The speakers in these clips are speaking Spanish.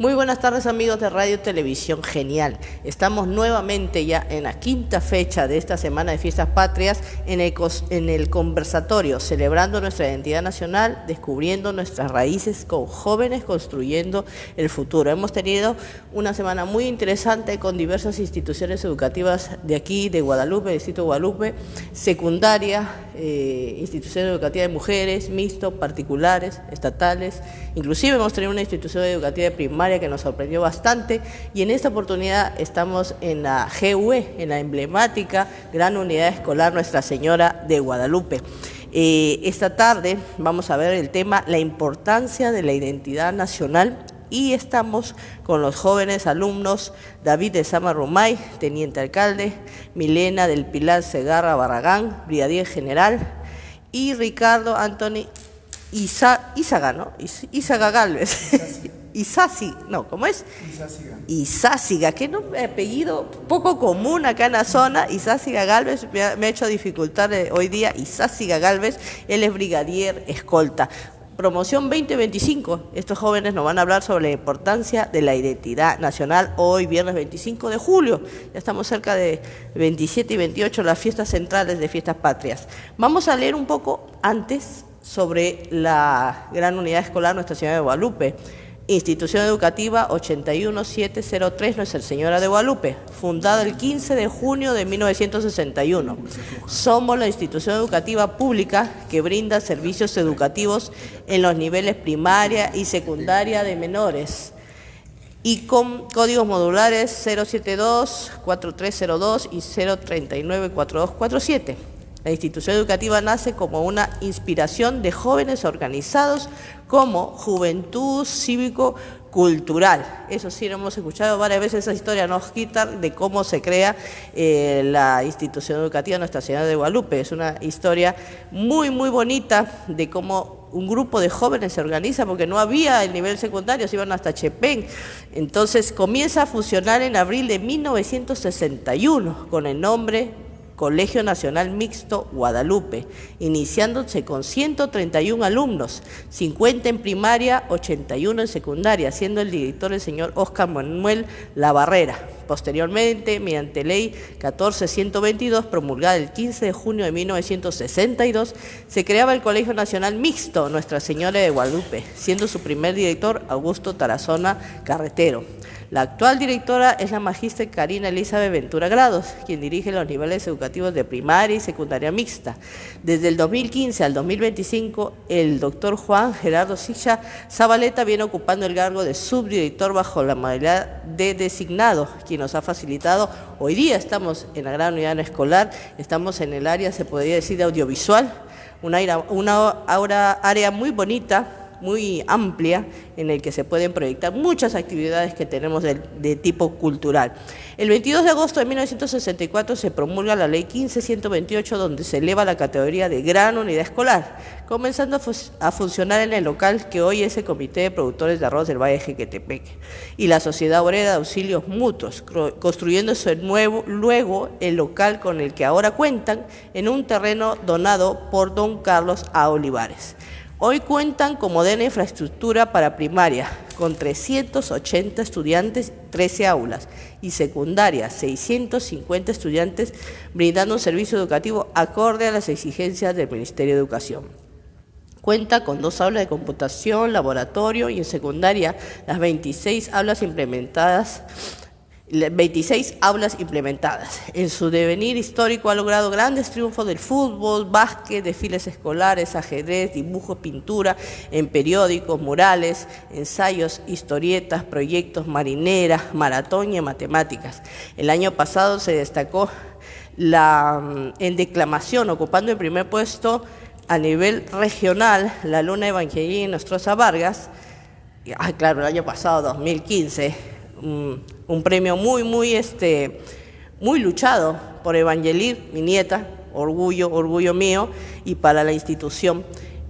Muy buenas tardes, amigos de Radio Televisión Genial. Estamos nuevamente ya en la quinta fecha de esta Semana de Fiestas Patrias en el conversatorio, celebrando nuestra identidad nacional, descubriendo nuestras raíces con jóvenes construyendo el futuro. Hemos tenido una semana muy interesante con diversas instituciones educativas de aquí, de Guadalupe, Distrito de Guadalupe, secundaria, instituciones educativas de mujeres, mixto, particulares, estatales. Inclusive hemos tenido una institución educativa de primaria que nos sorprendió bastante, y en esta oportunidad estamos en la GUE, en la emblemática Gran Unidad Escolar Nuestra Señora de Guadalupe. Esta tarde vamos a ver el tema la importancia de la identidad nacional, y estamos con los jóvenes alumnos David de Sama Rumay, teniente alcalde, Milena del Pilar Segarra Barragán, brigadier general, y Ricardo Anthony Izaga, ¿no? Izaga Galvez. ¿Cómo es? Izáciga, que no, apellido poco común acá en la zona. Izáciga Galvez me ha hecho dificultar hoy día. Izáciga Galvez, él es brigadier escolta. Promoción 2025, estos jóvenes nos van a hablar sobre la importancia de la identidad nacional hoy, viernes 25 de julio. Ya estamos cerca de 27 y 28, las fiestas centrales de Fiestas Patrias. Vamos a leer un poco antes sobre la Gran Unidad Escolar Nuestra Señora de Guadalupe. Institución Educativa 81703 Nuestra Señora de Guadalupe, fundada el 15 de junio de 1961. Somos la institución educativa pública que brinda servicios educativos en los niveles primaria y secundaria de menores, y con códigos modulares 072, 4302 y 039, 4247. La institución educativa nace como una inspiración de jóvenes organizados como Juventud Cívico-Cultural. Eso sí, lo hemos escuchado varias veces, esa historia nos quita de cómo se crea la institución educativa Nuestra Señora de Guadalupe. Es una historia muy, muy bonita de cómo un grupo de jóvenes se organiza, porque no había el nivel secundario, se iban hasta Chepén. Entonces comienza a funcionar en abril de 1961 con el nombre Colegio Nacional Mixto Guadalupe, iniciándose con 131 alumnos, 50 en primaria, 81 en secundaria, siendo el director el señor Óscar Manuel Labarrera. Posteriormente, mediante ley 14122, promulgada el 15 de junio de 1962, se creaba el Colegio Nacional Mixto Nuestra Señora de Guadalupe, siendo su primer director Augusto Tarazona Carretero. La actual directora es la magíster Karina Elizabeth Ventura Grados, quien dirige los niveles educativos de primaria y secundaria mixta. Desde el 2015 al 2025, el doctor Juan Gerardo Silla Zabaleta viene ocupando el cargo de subdirector bajo la modalidad de designado, quien nos ha facilitado. Hoy día estamos en la Gran Unidad Escolar, estamos en el área, se podría decir, de audiovisual, una área muy bonita, muy amplia, en el que se pueden proyectar muchas actividades que tenemos de tipo cultural. El 22 de agosto de 1964 se promulga la ley 15128, donde se eleva la categoría de Gran Unidad Escolar, comenzando a funcionar en el local que hoy es el Comité de Productores de Arroz del Valle de Jequetepeque y la Sociedad Obrera de Auxilios Mutuos, construyéndose luego el local con el que ahora cuentan en un terreno donado por don Carlos A. Olivares. Hoy cuentan con moderna infraestructura para primaria, con 380 estudiantes, 13 aulas, y secundaria, 650 estudiantes, brindando un servicio educativo acorde a las exigencias del Ministerio de Educación. Cuenta con 2 aulas de computación, laboratorio, y en secundaria las 26 aulas implementadas. En su devenir histórico ha logrado grandes triunfos del fútbol, básquet, desfiles escolares, ajedrez, dibujo, pintura, en periódicos, murales, ensayos, historietas, proyectos, marineras, maratón y en matemáticas. El año pasado se destacó en declamación, ocupando el primer puesto a nivel regional, la alumna Evangelina Nostroza Vargas. El año pasado, 2015, un premio muy luchado por Evangelir, mi nieta, orgullo mío, y para la institución.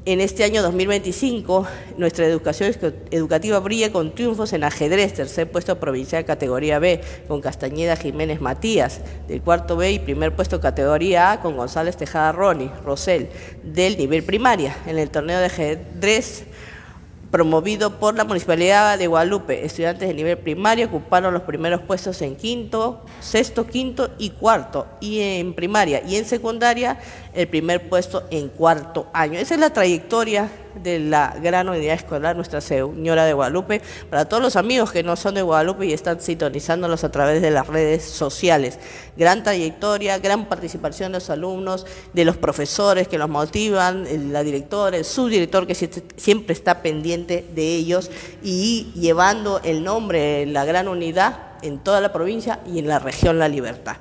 En este año 2025, nuestra educación educativa brilla con triunfos en ajedrez, tercer puesto provincial categoría B, con Castañeda Jiménez Matías, del cuarto B, y primer puesto categoría A, con González Tejada Rosel, del nivel primaria. En el torneo de ajedrez promovido por la Municipalidad de Guadalupe. Estudiantes de nivel primario ocuparon los primeros puestos en quinto, sexto, quinto y cuarto, y en primaria y en secundaria el primer puesto en cuarto año. Esa es la trayectoria de la gran unidad escolar Nuestra Señora de Guadalupe, para todos los amigos que no son de Guadalupe y están sintonizándolos a través de las redes sociales. Gran trayectoria, gran participación de los alumnos, de los profesores que los motivan, la directora, el subdirector que siempre está pendiente de ellos y llevando el nombre de la gran unidad en toda la provincia y en la región La Libertad.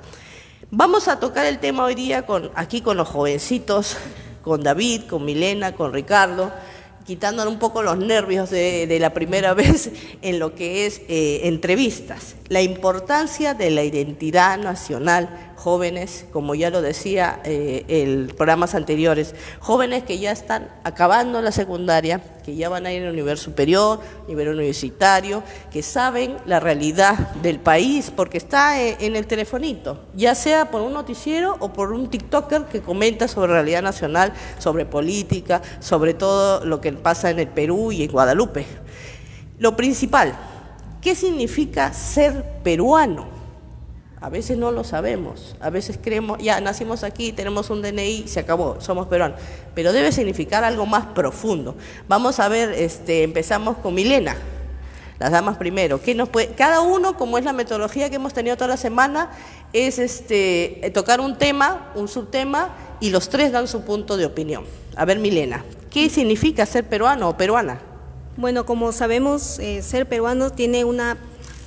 Vamos a tocar el tema hoy día aquí con los jovencitos, con David, con Milena, con Ricardo, quitándole un poco los nervios de la primera vez en lo que es entrevistas. La importancia de la identidad nacional, jóvenes, como ya lo decía en programas anteriores, jóvenes que ya están acabando la secundaria, que ya van a ir a nivel superior, nivel universitario, que saben la realidad del país, porque está en el telefonito, ya sea por un noticiero o por un TikToker que comenta sobre realidad nacional, sobre política, sobre todo lo que pasa en el Perú y en Guadalupe. Lo principal, ¿qué significa ser peruano? A veces no lo sabemos, a veces creemos, ya nacimos aquí, tenemos un DNI, se acabó, somos peruanos, pero debe significar algo más profundo. Vamos a ver, empezamos con Milena, las damas primero. ¿Qué nos puede, cada uno, como es la metodología que hemos tenido toda la semana, es tocar un tema, un subtema, y los tres dan su punto de opinión. A ver, Milena, ¿qué significa ser peruano o peruana? Bueno, como sabemos, ser peruano tiene una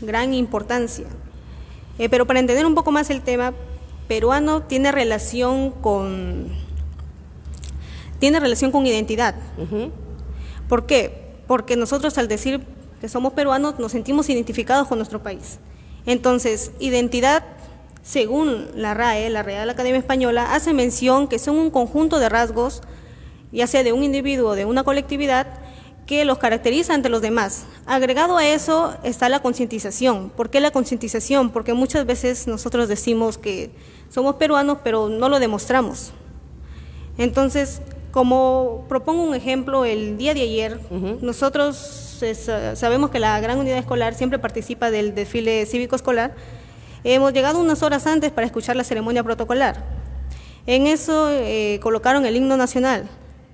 gran importancia. Pero para entender un poco más el tema, peruano tiene relación con identidad. ¿Por qué? Porque nosotros al decir que somos peruanos nos sentimos identificados con nuestro país. Entonces, identidad, según la RAE, la Real Academia Española, hace mención que son un conjunto de rasgos, ya sea de un individuo o de una colectividad, que los caracteriza ante los demás. Agregado a eso está la concientización. ¿Por qué la concientización? Porque muchas veces nosotros decimos que somos peruanos, pero no lo demostramos. Entonces, como propongo un ejemplo, el día de ayer, nosotros sabemos que la gran unidad escolar siempre participa del desfile cívico escolar. Hemos llegado unas horas antes para escuchar la ceremonia protocolar. En eso colocaron el himno nacional,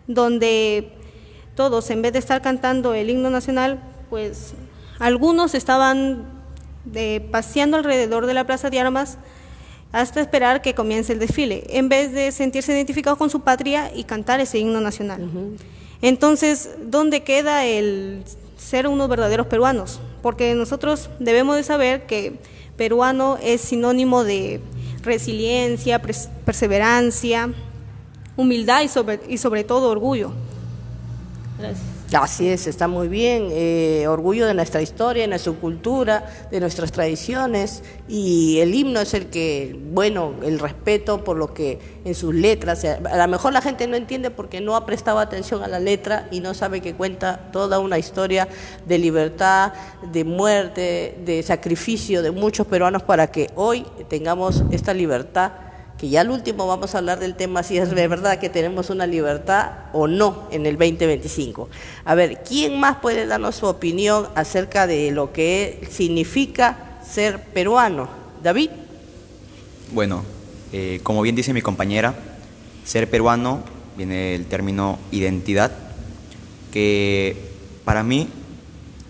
donde todos, en vez de estar cantando el himno nacional, pues algunos estaban paseando alrededor de la Plaza de Armas hasta esperar que comience el desfile, en vez de sentirse identificados con su patria y cantar ese himno nacional. Entonces, ¿dónde queda el ser unos verdaderos peruanos? Porque nosotros debemos de saber que peruano es sinónimo de resiliencia, perseverancia, humildad y sobre todo orgullo. Gracias. Así es, está muy bien, orgullo de nuestra historia, de nuestra cultura, de nuestras tradiciones, y el himno es el que, bueno, el respeto por lo que en sus letras, a lo mejor la gente no entiende porque no ha prestado atención a la letra y no sabe que cuenta toda una historia de libertad, de muerte, de sacrificio de muchos peruanos para que hoy tengamos esta libertad, que ya al último vamos a hablar del tema si es de verdad que tenemos una libertad o no en el 2025. A ver, ¿quién más puede darnos su opinión acerca de lo que significa ser peruano? David. Bueno, como bien dice mi compañera, ser peruano viene del término identidad, que para mí,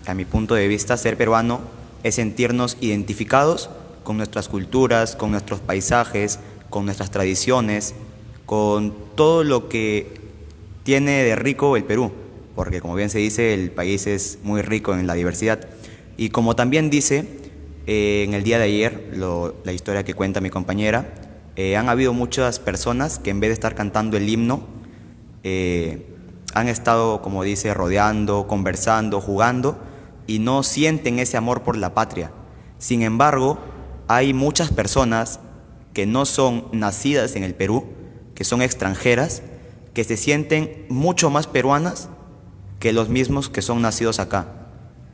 a mi punto de vista, ser peruano es sentirnos identificados con nuestras culturas, con nuestros paisajes, con nuestras tradiciones, con todo lo que tiene de rico el Perú, porque como bien se dice, el país es muy rico en la diversidad. Y como también dice en el día de ayer, la historia que cuenta mi compañera, han habido muchas personas que en vez de estar cantando el himno, han estado, como dice, rodeando, conversando, jugando, y no sienten ese amor por la patria. Sin embargo, hay muchas personas que no son nacidas en el Perú, que son extranjeras, que se sienten mucho más peruanas que los mismos que son nacidos acá,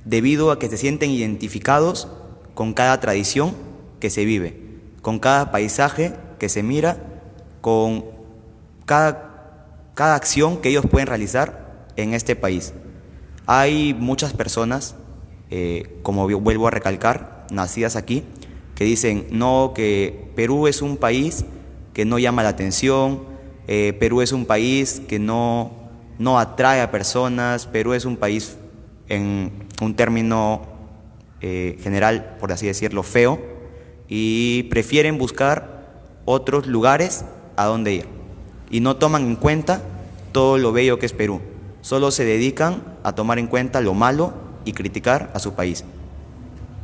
debido a que se sienten identificados con cada tradición que se vive, con cada paisaje que se mira, con cada acción que ellos pueden realizar en este país. Hay muchas personas, como vuelvo a recalcar, nacidas aquí, que dicen, no, que Perú es un país que no llama la atención, Perú es un país que no atrae a personas, Perú es un país, en un término general, por así decirlo, feo, y prefieren buscar otros lugares a donde ir. Y no toman en cuenta todo lo bello que es Perú. Solo se dedican a tomar en cuenta lo malo y criticar a su país.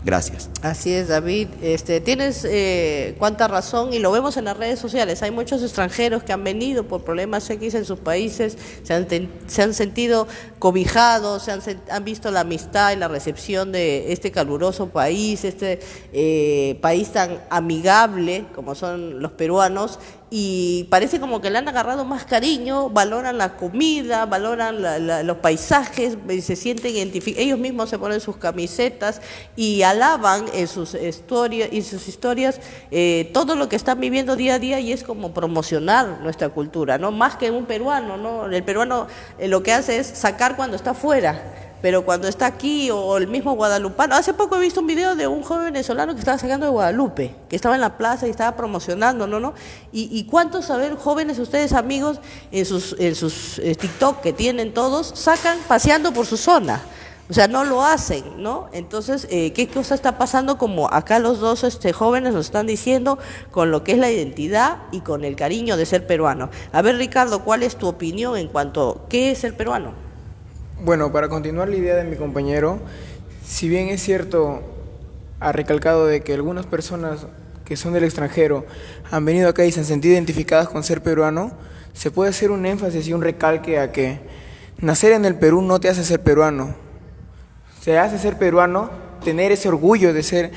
Gracias. Así es, David. Tienes cuánta razón, y lo vemos en las redes sociales. Hay muchos extranjeros que han venido por problemas X en sus países, se han sentido cobijados, han visto la amistad y la recepción de este caluroso país, país tan amigable como son los peruanos, y parece como que le han agarrado más cariño, valoran la comida, valoran los paisajes, se sienten identificados, ellos mismos se ponen sus camisetas y alaban en sus historias todo lo que están viviendo día a día, y es como promocionar nuestra cultura, ¿no? Más que un peruano, ¿no? El peruano lo que hace es sacar cuando está fuera, pero cuando está aquí, o el mismo guadalupano. Hace poco he visto un video de un joven venezolano que estaba sacando de Guadalupe, que estaba en la plaza y estaba promocionando, ¿no? Y cuántos, jóvenes, ustedes amigos, en sus TikTok que tienen todos, sacan paseando por su zona. O sea, no lo hacen, ¿no? Entonces, ¿qué cosa está pasando? Como acá los dos jóvenes nos están diciendo, con lo que es la identidad y con el cariño de ser peruano. A ver, Ricardo, ¿cuál es tu opinión en cuanto a qué es ser peruano? Bueno, para continuar la idea de mi compañero, si bien es cierto, ha recalcado de que algunas personas que son del extranjero han venido acá y se han sentido identificadas con ser peruano, se puede hacer un énfasis y un recalque a que nacer en el Perú no te hace ser peruano. Se hace ser peruano tener ese orgullo de ser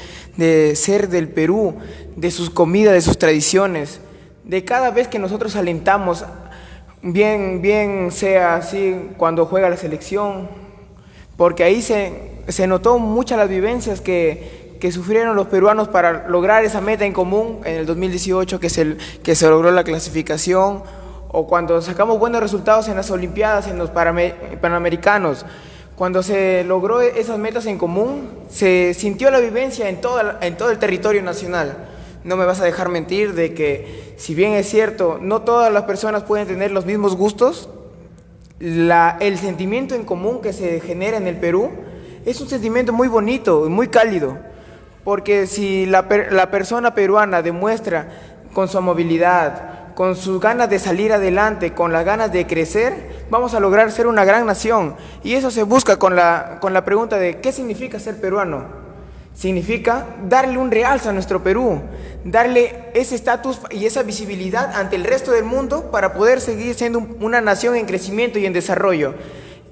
del Perú, de sus comidas, de sus tradiciones, de cada vez que nosotros alentamos, bien sea así cuando juega la selección, porque ahí se notó muchas las vivencias que sufrieron los peruanos para lograr esa meta en común en el 2018, que se logró la clasificación, o cuando sacamos buenos resultados en las Olimpiadas, en los Panamericanos. Cuando se logró esas metas en común, se sintió la vivencia en todo el territorio nacional. No me vas a dejar mentir de que, si bien es cierto, no todas las personas pueden tener los mismos gustos, el sentimiento en común que se genera en el Perú es un sentimiento muy bonito y muy cálido, porque si la persona peruana demuestra con su amabilidad, con sus ganas de salir adelante, con las ganas de crecer, vamos a lograr ser una gran nación. Y eso se busca con la pregunta de ¿qué significa ser peruano? Significa darle un realce a nuestro Perú, darle ese estatus y esa visibilidad ante el resto del mundo para poder seguir siendo una nación en crecimiento y en desarrollo.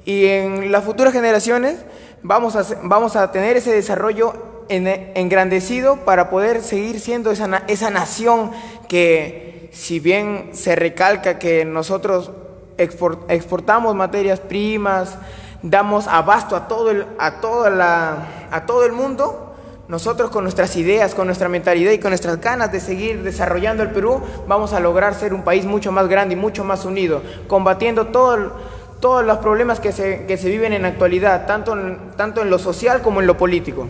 Y en las futuras generaciones vamos a tener ese desarrollo engrandecido para poder seguir siendo esa nación que, si bien se recalca que nosotros exportamos materias primas, damos abasto a todo el mundo, nosotros con nuestras ideas, con nuestra mentalidad y con nuestras ganas de seguir desarrollando el Perú, vamos a lograr ser un país mucho más grande y mucho más unido, combatiendo todos los problemas que se viven en la actualidad, tanto en lo social como en lo político.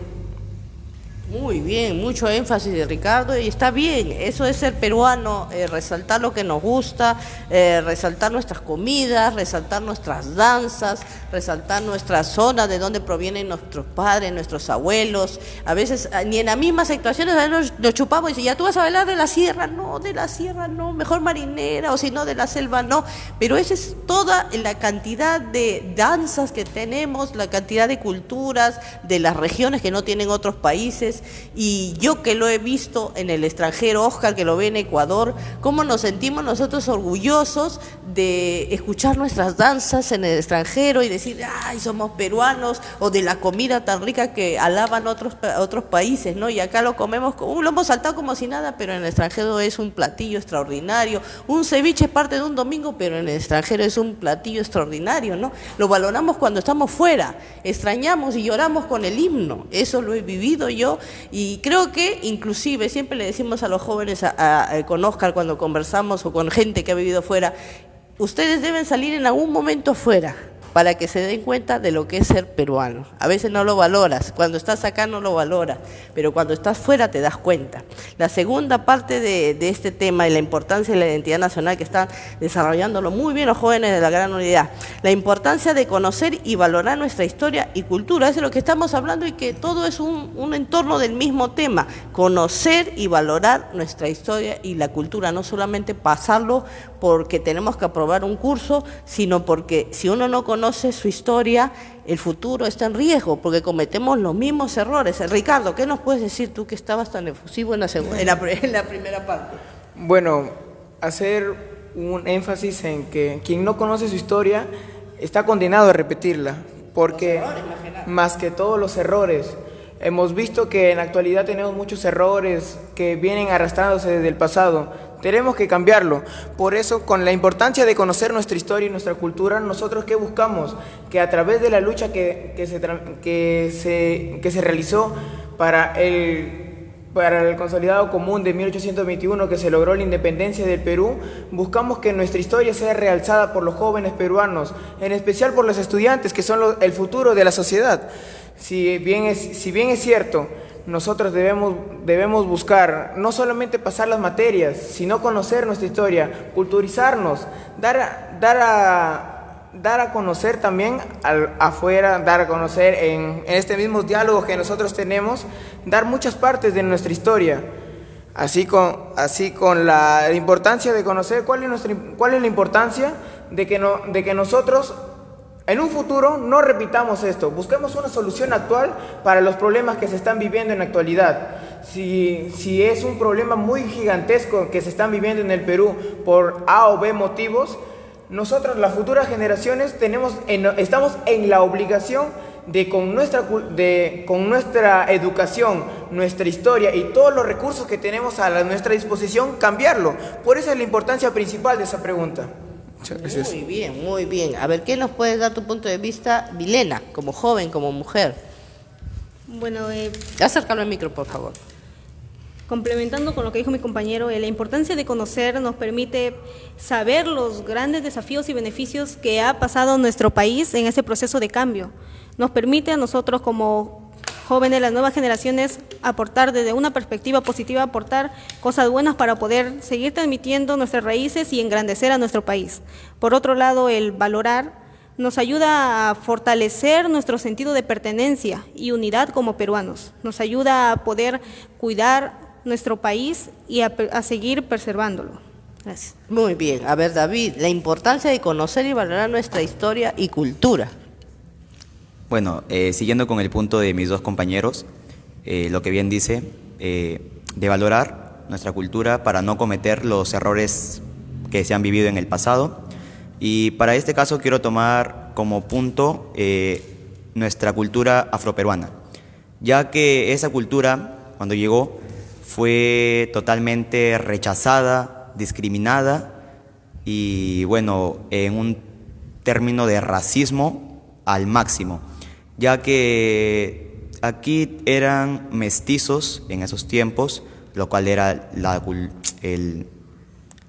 Muy bien, mucho énfasis de Ricardo, y está bien, eso es ser peruano, resaltar lo que nos gusta, resaltar nuestras comidas, resaltar nuestras danzas, resaltar nuestra zona, de donde provienen nuestros padres, nuestros abuelos. A veces, ni en las mismas situaciones, a veces nos chupamos y dicen, ya tú vas a bailar de la sierra no, mejor marinera, o si no, de la selva no, pero esa es toda la cantidad de danzas que tenemos, la cantidad de culturas de las regiones que no tienen otros países. Y yo, que lo he visto en el extranjero, Oscar que lo ve en Ecuador, cómo nos sentimos nosotros orgullosos de escuchar nuestras danzas en el extranjero y decir, ay, somos peruanos, o de la comida tan rica que alaban otros países, ¿no? Y acá lo comemos, lo hemos saltado como si nada, pero en el extranjero es un platillo extraordinario. Un ceviche es parte de un domingo, pero en el extranjero es un platillo extraordinario, ¿no? Lo valoramos cuando estamos fuera, extrañamos y lloramos con el himno. Eso lo he vivido yo. Y creo que inclusive siempre le decimos a los jóvenes, con Oscar cuando conversamos, o con gente que ha vivido fuera, ustedes deben salir en algún momento fuera para que se den cuenta de lo que es ser peruano. A veces no lo valoras, cuando estás acá no lo valoras, pero cuando estás fuera te das cuenta. La segunda parte de este tema y la importancia de la identidad nacional que están desarrollándolo muy bien los jóvenes de la Gran Unidad, la importancia de conocer y valorar nuestra historia y cultura, eso es lo que estamos hablando y que todo es un entorno del mismo tema, conocer y valorar nuestra historia y la cultura, no solamente pasarlo porque tenemos que aprobar un curso, sino porque si uno no conoce su historia, el futuro está en riesgo, porque cometemos los mismos errores. Ricardo, ¿qué nos puedes decir tú que estabas tan efusivo en la primera parte? Bueno, hacer un énfasis en que quien no conoce su historia está condenado a repetirla, porque más que todos los errores, hemos visto que en la actualidad tenemos muchos errores que vienen arrastrándose desde el pasado. Tenemos que cambiarlo. Por eso, con la importancia de conocer nuestra historia y nuestra cultura, nosotros ¿qué buscamos? Que a través de la lucha que se realizó para el consolidado común de 1821, que se logró la independencia del Perú, buscamos que nuestra historia sea realzada por los jóvenes peruanos, en especial por los estudiantes, que son el futuro de la sociedad. Si bien es cierto, nosotros debemos buscar no solamente pasar las materias, sino conocer nuestra historia, culturizarnos, dar a conocer también afuera, dar a conocer en este mismo diálogo que nosotros tenemos, dar muchas partes de nuestra historia, así con la importancia de conocer cuál es la importancia de que nosotros en un futuro no repitamos esto, busquemos una solución actual para los problemas que se están viviendo en la actualidad. Si es un problema muy gigantesco que se están viviendo en el Perú por A o B motivos, nosotros, las futuras generaciones, estamos en la obligación de con nuestra educación, nuestra historia y todos los recursos que tenemos a nuestra disposición, cambiarlo. Por eso es la importancia principal de esa pregunta. Muchas gracias. Muy bien, muy bien. A ver, ¿qué nos puedes dar tu punto de vista, Milena, como joven, como mujer? Bueno, Acércalo al micro, por favor. complementando con lo que dijo mi compañero, la importancia de conocer nos permite saber los grandes desafíos y beneficios que ha pasado nuestro país en ese proceso de cambio. Nos permite a nosotros como jóvenes, las nuevas generaciones, aportar desde una perspectiva positiva, aportar cosas buenas para poder seguir transmitiendo nuestras raíces y engrandecer a nuestro país. Por otro lado, el valorar nos ayuda a fortalecer nuestro sentido de pertenencia y unidad como peruanos. Nos ayuda a poder cuidar nuestro país y a seguir preservándolo. Gracias. Muy bien. A ver, David, la importancia de conocer y valorar nuestra historia y cultura. Bueno, siguiendo con el punto de mis dos compañeros, lo que bien dice, de valorar nuestra cultura para no cometer los errores que se han vivido en el pasado. Y para este caso quiero tomar como punto nuestra cultura afroperuana, ya que esa cultura, cuando llegó, fue totalmente rechazada, discriminada y, bueno, en un término de racismo al máximo, ya que aquí eran mestizos en esos tiempos, lo cual era la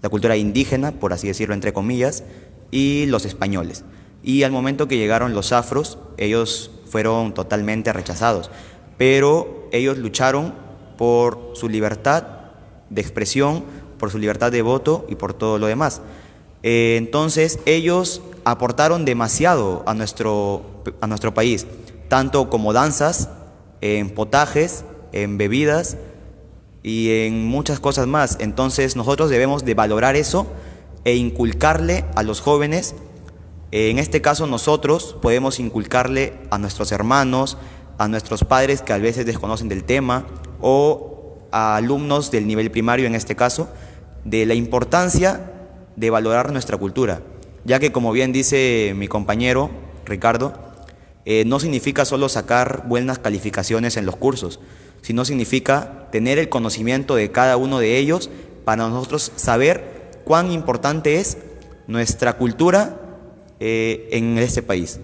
cultura indígena, por así decirlo, entre comillas, y los españoles. Y al momento que llegaron los afros, ellos fueron totalmente rechazados, pero ellos lucharon por su libertad de expresión, por su libertad de voto y por todo lo demás. Entonces ellos aportaron demasiado a nuestro país, tanto como danzas, en potajes, en bebidas y en muchas cosas más. Entonces nosotros debemos de valorar eso e inculcarle a los jóvenes. En este caso nosotros podemos inculcarle a nuestros hermanos, a nuestros padres que a veces desconocen del tema, o a alumnos del nivel primario en este caso, de la importancia de valorar nuestra cultura, ya que, como bien dice mi compañero Ricardo, no significa solo sacar buenas calificaciones en los cursos, sino significa tener el conocimiento de cada uno de ellos para nosotros saber cuán importante es nuestra cultura en este país.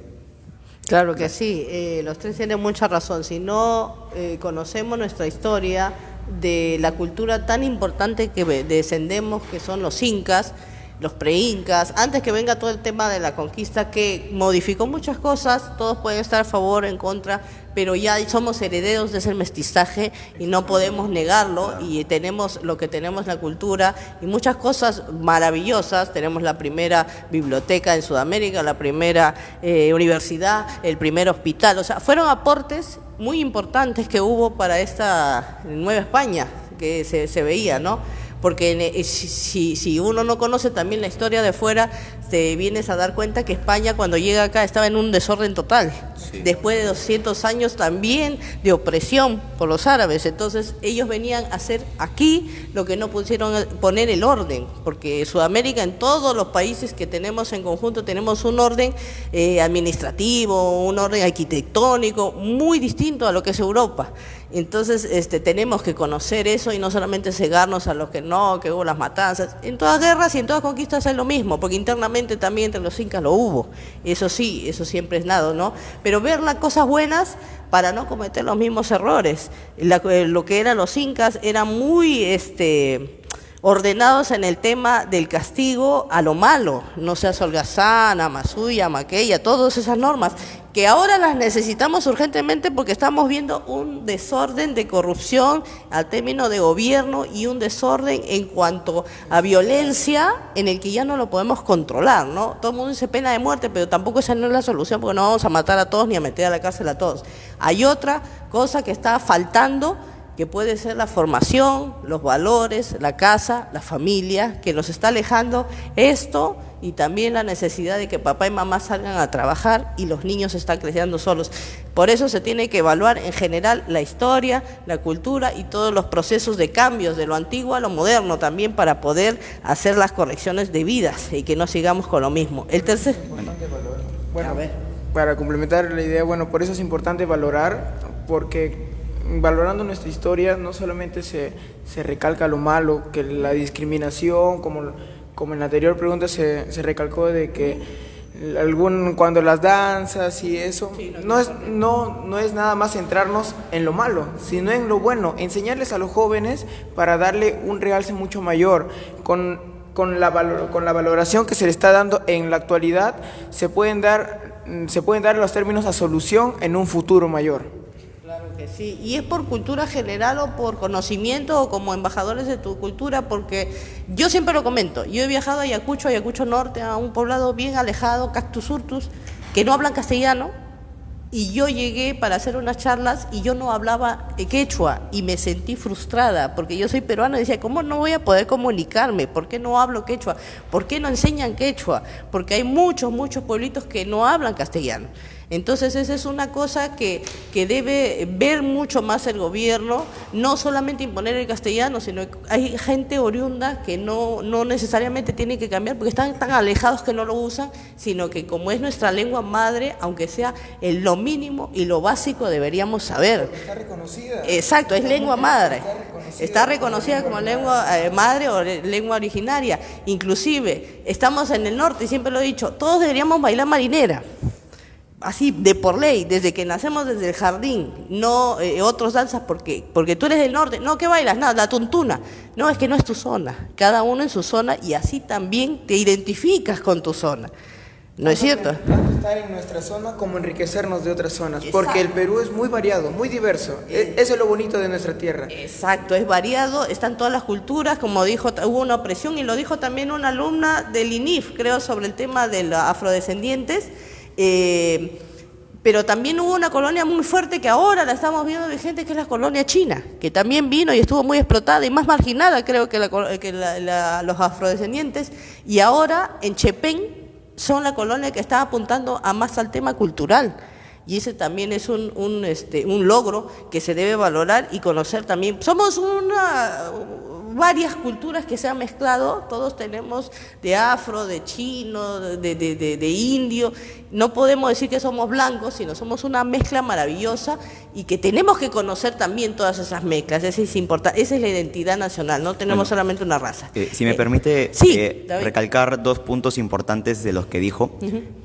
Claro que sí, los tres tienen mucha razón. Si no conocemos nuestra historia de la cultura tan importante que descendemos, que son los incas, los preincas, antes que venga todo el tema de la conquista que modificó muchas cosas, todos pueden estar a favor, en contra, pero ya somos herederos de ese mestizaje y no podemos negarlo, y tenemos lo que tenemos, la cultura y muchas cosas maravillosas. Tenemos la primera biblioteca en Sudamérica, la primera universidad, el primer hospital, o sea, fueron aportes muy importantes que hubo para esta Nueva España que se veía, ¿no? Porque si uno no conoce también la historia de fuera, te vienes a dar cuenta que España cuando llega acá estaba en un desorden total, sí. Después de 200 años también de opresión por los árabes. Entonces ellos venían a hacer aquí lo que no pusieron, poner el orden, porque Sudamérica, en todos los países que tenemos en conjunto, tenemos un orden administrativo, un orden arquitectónico muy distinto a lo que es Europa. Entonces tenemos que conocer eso y no solamente cegarnos a los que no, que hubo las matanzas. En todas guerras y en todas conquistas es lo mismo, porque internamente también entre los incas lo hubo. Eso sí, eso siempre es nada, ¿no? Pero ver las cosas buenas para no cometer los mismos errores. Lo que eran los incas era muy ordenados en el tema del castigo a lo malo, no seas holgazana, masuya, maqueya, todas esas normas, que ahora las necesitamos urgentemente porque estamos viendo un desorden de corrupción al término de gobierno y un desorden en cuanto a violencia en el que ya no lo podemos controlar, ¿no? Todo el mundo dice pena de muerte, pero tampoco esa no es la solución, porque no vamos a matar a todos ni a meter a la cárcel a todos. Hay otra cosa que está faltando, que puede ser la formación, los valores, la casa, la familia, que nos está alejando esto, y también la necesidad de que papá y mamá salgan a trabajar y los niños están creciendo solos. Por eso se tiene que evaluar en general la historia, la cultura y todos los procesos de cambios de lo antiguo a lo moderno también, para poder hacer las correcciones debidas y que no sigamos con lo mismo. El tercer... Bueno, a ver, para complementar la idea, bueno, por eso es importante valorar, porque valorando nuestra historia no solamente se recalca lo malo, que la discriminación, como en la anterior pregunta se recalcó de que cuando las danzas y eso, no es nada más centrarnos en lo malo, sino en lo bueno, enseñarles a los jóvenes para darle un realce mucho mayor. Con la valoración que se le está dando en la actualidad, se pueden dar los términos a solución en un futuro mayor. Sí, y es por cultura general o por conocimiento o como embajadores de tu cultura, porque yo siempre lo comento, yo he viajado a Ayacucho Norte, a un poblado bien alejado, Cactus Urtus, que no hablan castellano, y yo llegué para hacer unas charlas y yo no hablaba quechua y me sentí frustrada, porque yo soy peruana y decía, ¿cómo no voy a poder comunicarme? ¿Por qué no hablo quechua? ¿Por qué no enseñan quechua? Porque hay muchos pueblitos que no hablan castellano. Entonces esa es una cosa que debe ver mucho más el gobierno, no solamente imponer el castellano, sino que hay gente oriunda que no necesariamente tiene que cambiar porque están tan alejados que no lo usan, sino que como es nuestra lengua madre, aunque sea en lo mínimo y lo básico deberíamos saber. Está reconocida. Exacto, es lengua madre. Está reconocida como lengua madre o lengua originaria. Inclusive, estamos en el norte y siempre lo he dicho, todos deberíamos bailar marinera. Así, de por ley, desde que nacemos desde el jardín, no otros danzas porque tú eres del norte, no, ¿qué bailas? Nada, la tuntuna. No, es que no es tu zona, cada uno en su zona, y así también te identificas con tu zona. ¿No es cierto? Tanto estar en nuestra zona como enriquecernos de otras zonas, exacto, porque el Perú es muy variado, muy diverso. Eso es lo bonito de nuestra tierra. Exacto, es variado, están todas las culturas, como dijo, hubo una opresión, y lo dijo también una alumna del INIF, creo, sobre el tema de los afrodescendientes. Pero también hubo una colonia muy fuerte que ahora la estamos viendo vigente, que es la colonia china, que también vino y estuvo muy explotada y más marginada, creo, que los afrodescendientes, y ahora en Chepén son la colonia que está apuntando a más al tema cultural, y ese también es un logro que se debe valorar y conocer también. Somos varias culturas que se han mezclado, todos tenemos de afro, de chino, de indio. No podemos decir que somos blancos, sino somos una mezcla maravillosa y que tenemos que conocer también todas esas mezclas. Eso es importante, esa es la identidad nacional, no tenemos solamente una raza. Si me permite recalcar dos puntos importantes de los que dijo,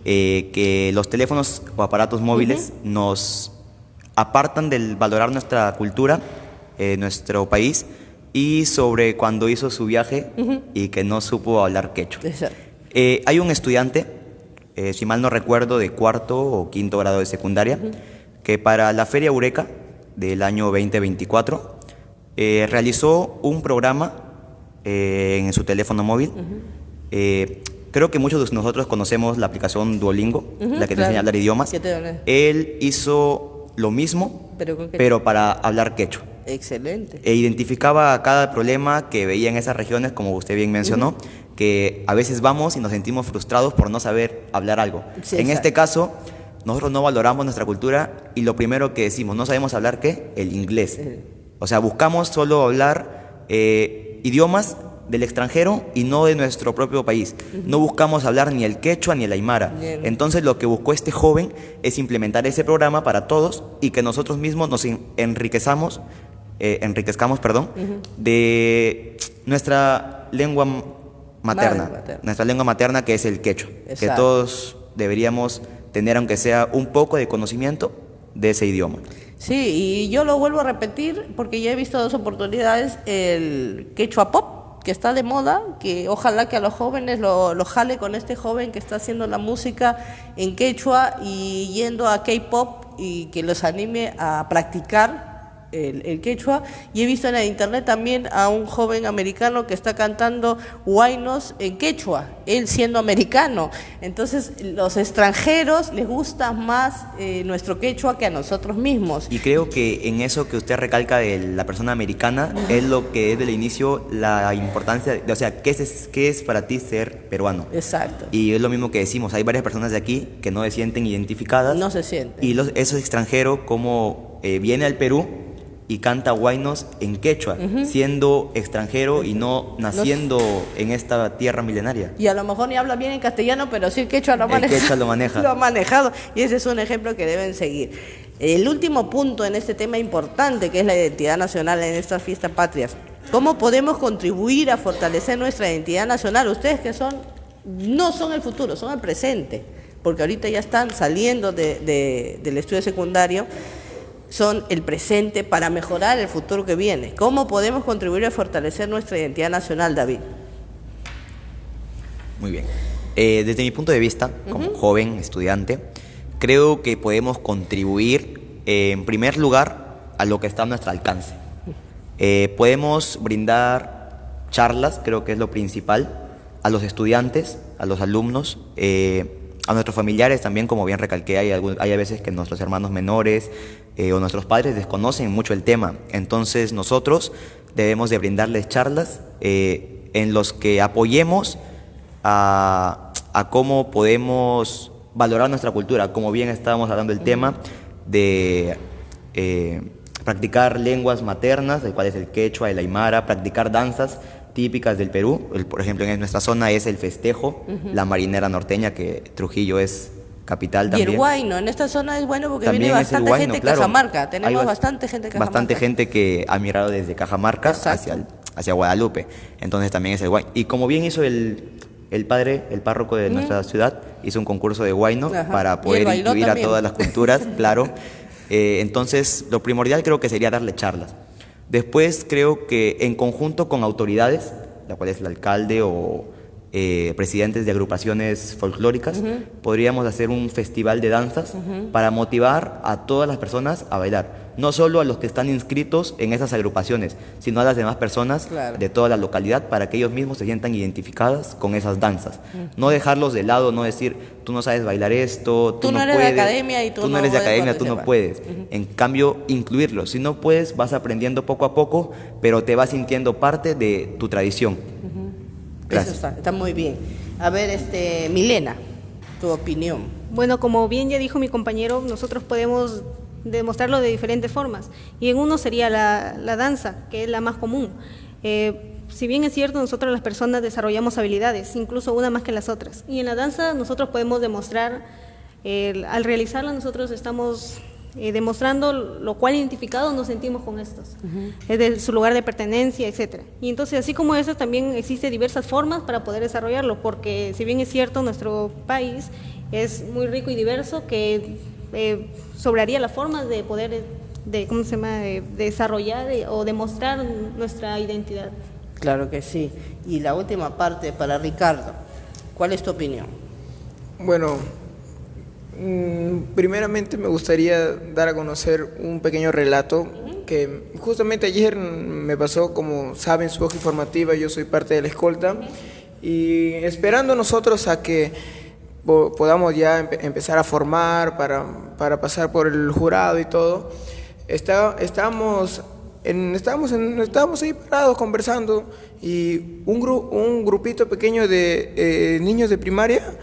que los teléfonos o aparatos móviles nos apartan del valorar nuestra cultura, nuestro país, y sobre cuando hizo su viaje y que no supo hablar quechua. Exacto. Hay un estudiante, si mal no recuerdo, de cuarto o quinto grado de secundaria, que para la Feria Eureka del año 2024 realizó un programa en su teléfono móvil. Creo que muchos de nosotros conocemos la aplicación Duolingo, la que te enseña a hablar idiomas. Él hizo lo mismo, pero para hablar quechua. Excelente. E identificaba cada problema que veía en esas regiones, como usted bien mencionó, que a veces vamos y nos sentimos frustrados por no saber hablar algo. Sí, en exacto. este caso, nosotros no valoramos nuestra cultura y lo primero que decimos, no sabemos hablar ¿qué? El inglés. O sea, buscamos solo hablar idiomas del extranjero y no de nuestro propio país. No buscamos hablar ni el quechua ni el aymara. Bien. Entonces lo que buscó este joven es implementar ese programa para todos y que nosotros mismos nos enriquezcamos, de nuestra lengua materna, nuestra lengua materna, que es el quechua. Exacto. Que todos deberíamos tener, aunque sea un poco de conocimiento de ese idioma. Sí, y yo lo vuelvo a repetir porque ya he visto 2 oportunidades, el quechua pop, que está de moda, que ojalá que a los jóvenes lo jale con este joven que está haciendo la música en quechua y yendo a K-pop y que los anime a practicar el quechua. Y he visto en el internet también a un joven americano que está cantando huaynos en quechua, él siendo americano. Entonces los extranjeros les gusta más nuestro quechua que a nosotros mismos. Y creo que en eso que usted recalca de la persona americana es lo que es desde el inicio la importancia, o sea, ¿qué es para ti ser peruano? Exacto. Y es lo mismo que decimos, hay varias personas de aquí que no se sienten identificadas. No se sienten. Y esos extranjeros como viene al Perú y canta huaynos en quechua, siendo extranjero y no naciendo en esta tierra milenaria. Y a lo mejor ni habla bien en castellano, pero sí el quechua lo maneja. El quechua lo maneja. Lo ha manejado. Y ese es un ejemplo que deben seguir. El último punto en este tema importante, que es la identidad nacional en estas fiestas patrias. ¿Cómo podemos contribuir a fortalecer nuestra identidad nacional? Ustedes que no son el futuro, son el presente, porque ahorita ya están saliendo del estudio secundario, son el presente para mejorar el futuro que viene. ¿Cómo podemos contribuir a fortalecer nuestra identidad nacional, David? Muy bien. Desde mi punto de vista, como joven estudiante, creo que podemos contribuir, en primer lugar, a lo que está a nuestro alcance. Podemos brindar charlas, creo que es lo principal, a los estudiantes, a los alumnos, a nuestros familiares también, como bien recalqué, hay a veces que nuestros hermanos menores o nuestros padres desconocen mucho el tema. Entonces nosotros debemos de brindarles charlas en los que apoyemos a cómo podemos valorar nuestra cultura, como bien estábamos hablando del tema de practicar lenguas maternas, el cual es el quechua, el aymara, practicar danzas típicas del Perú. Por ejemplo, en nuestra zona es el festejo, la marinera norteña, que Trujillo es capital también. Y el huayno, en esta zona es bueno porque También viene es el bastante huayno, gente de claro. Cajamarca. Tenemos Hay bastante gente de Cajamarca. Bastante gente que ha migrado desde Cajamarca Exacto. hacia Guadalupe. Entonces también es el huayno. Y como bien hizo el párroco de nuestra ciudad, hizo un concurso de huayno para poder incluir a todas las culturas, claro. Entonces, lo primordial creo que sería darle charlas. Después creo que en conjunto con autoridades, la cual es el alcalde o presidentes de agrupaciones folclóricas, podríamos hacer un festival de danzas para motivar a todas las personas a bailar. No solo a los que están inscritos en esas agrupaciones, sino a las demás personas de toda la localidad, para que ellos mismos se sientan identificadas con esas danzas. No dejarlos de lado, no decir, tú no sabes bailar esto, tú no eres puedes, de academia y tú no eres de puedes academia, tú no puedes. En cambio, incluirlos. Si no puedes, vas aprendiendo poco a poco, pero te vas sintiendo parte de tu tradición. Gracias. Eso está muy bien. A ver, Milena, tu opinión. Bueno, como bien ya dijo mi compañero, nosotros podemos demostrarlo de diferentes formas. Y en uno sería la danza, que es la más común. Si bien es cierto, nosotros las personas desarrollamos habilidades, incluso una más que las otras. Y en la danza nosotros podemos demostrar, al realizarla nosotros estamos demostrando lo cual identificados nos sentimos con estos, de su lugar de pertenencia, etcétera. Y entonces, así como eso, también existen diversas formas para poder desarrollarlo, porque si bien es cierto, nuestro país es muy rico y diverso, que sobraría la forma de poder ¿cómo se llama?, de desarrollar o demostrar nuestra identidad. Claro que sí. Y la última parte para Ricardo. ¿Cuál es tu opinión? Bueno, primeramente me gustaría dar a conocer un pequeño relato que justamente ayer me pasó. Como saben, su hoja informativa, yo soy parte de la escolta, y esperando nosotros a que podamos ya empezar a formar para pasar por el jurado y todo, estábamos ahí parados conversando, y un grupito pequeño de niños de primaria